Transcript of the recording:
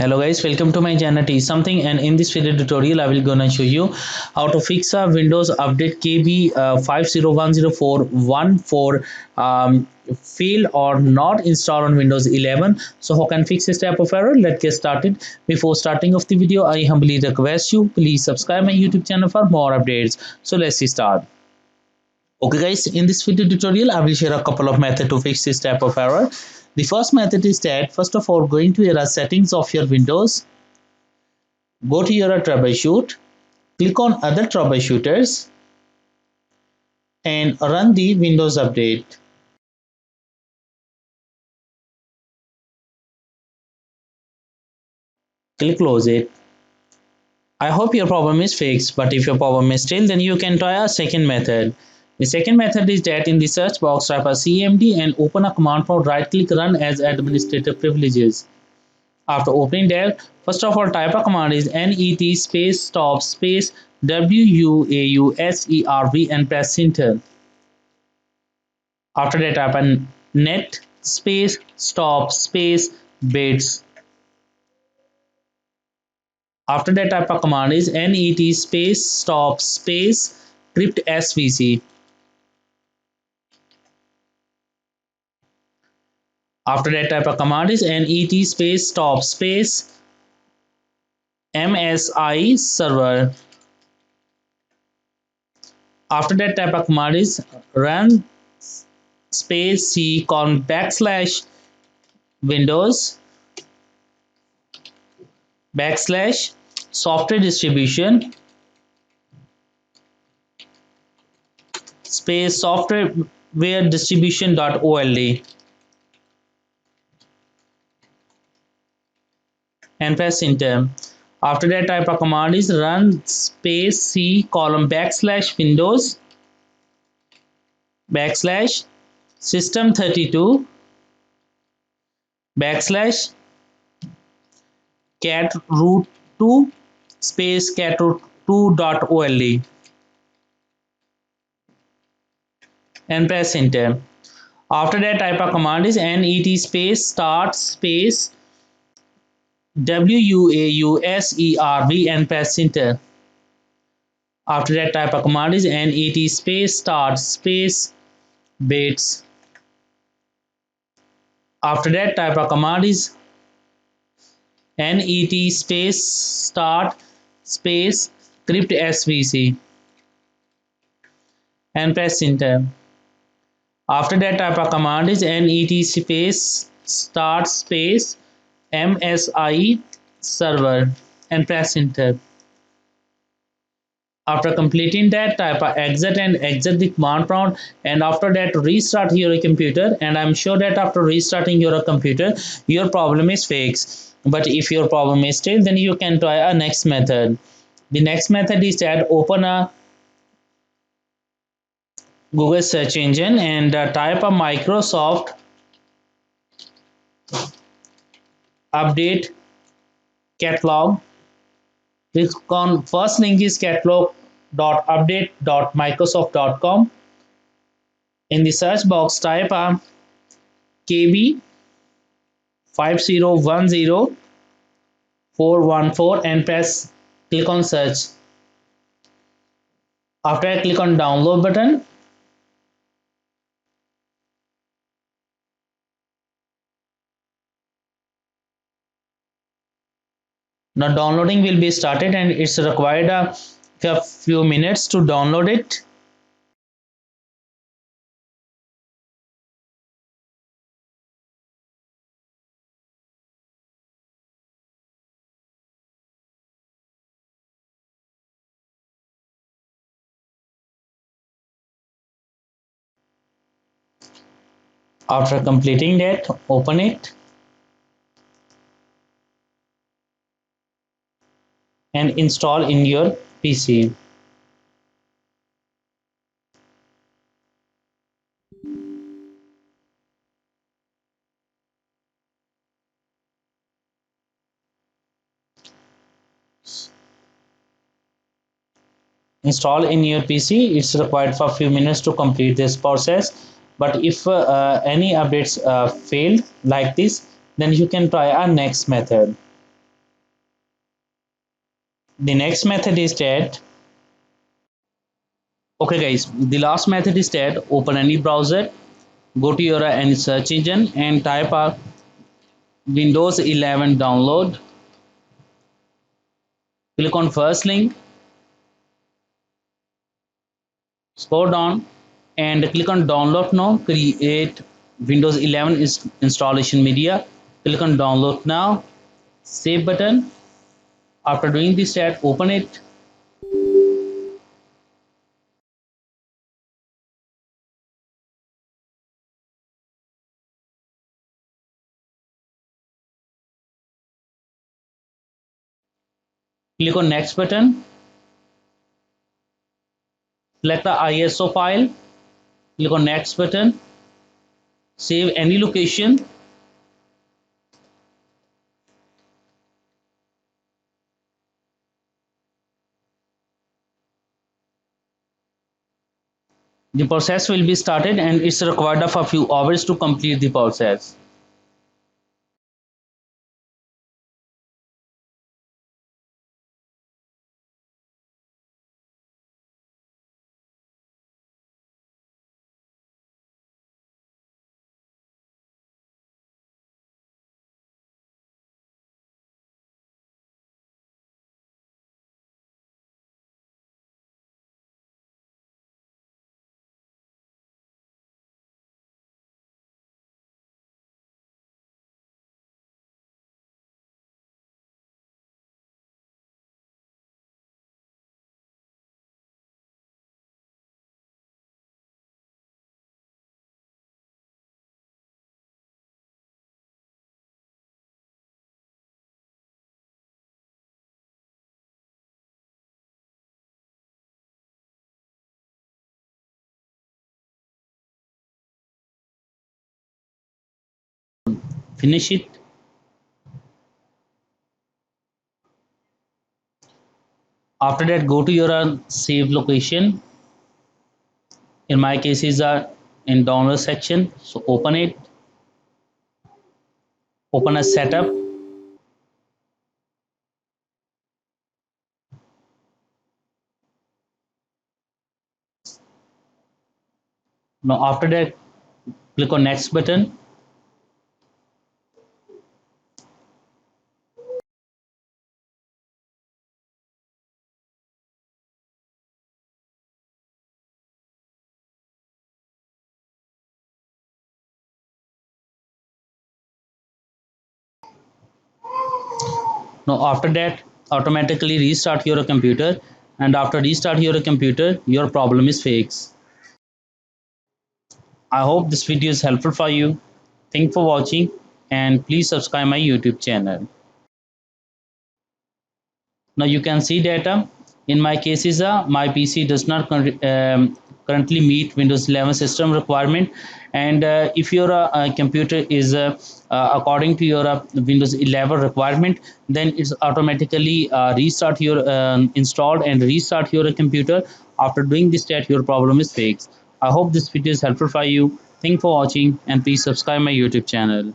Hello guys, welcome to my channel T something, and in this video tutorial I will gonna show you how to fix a Windows Update KB5010414 failed or not installed on Windows 11. So how can fix this type of error? Let's get started. Before starting of the video, I humbly request you please subscribe my YouTube channel for more updates. So let's start. Okay guys, in this video tutorial I will share a couple of methods to fix this type of error. The first method is that first of all, going to your settings of your Windows, go to your troubleshoot, click on other troubleshooters and run the Windows update. Click close it. I hope your problem is fixed, but if your problem is still, then you can try a second method. The second method is that in the search box type a CMD and open a command prompt, right click run as administrative privileges. After opening that, first of all type a command is net space stop space WUAUSERV and press enter. After that type a net space stop space bits. After that type a command is net space stop space crypt svc. After that type a command is net space stop space msi server. After that type of command is run space c colon backslash windows backslash software distribution space software distribution.old and press enter. After that type of command is run space c colon backslash windows backslash system32 backslash cat root2 space cat root2.old and press enter. After that type of command is net space start space WUAUSERV and press enter. After that type of command is net space start space bits. After that type of command is net space start space crypt svc and press enter. After that type of command is net space start space msi server and press enter. After completing that, type of exit and exit the command prompt, and after that restart your computer, and I'm sure that after restarting your computer your problem is fixed. But if your problem is still, then you can try a next method. The next method is that open a Google search engine and type a Microsoft update catalog. Click on first link is catalog.update.microsoft.com. In the search box type a KB5010414 and click on search. After I click on download button, now downloading will be started and it's required a few minutes to download it. After completing that, open it and install in your PC. Install in your PC. It's required for a few minutes to complete this process. But if any updates failed like this, then you can try our next method. The next method is that, okay guys, the last method is that open any browser, go to your any search engine and type Windows 11 download. Click on first link, scroll down and click on download now. Create Windows 11 is installation media. Click on download now. Save button. After doing this step, open it. Click on next button. Select the ISO file. Click on next button. Save any location. The process will be started and it's required of a few hours to complete the process. Finish it. After that, go to your save location. In my case, is in download section. So open it. Open a setup. Now after that, click on next button. Now after that, automatically restart your computer, and after restart your computer, your problem is fixed. I hope this video is helpful for you. Thank for watching and please subscribe my YouTube channel. Now you can see data. In my cases, my PC does not currently meet Windows 11 system requirement. And if your computer is according to your Windows 11 requirement, then it's automatically restart your installed and restart your computer. After doing this step, your problem is fixed. I hope this video is helpful for you. Thank for watching and please subscribe my YouTube channel.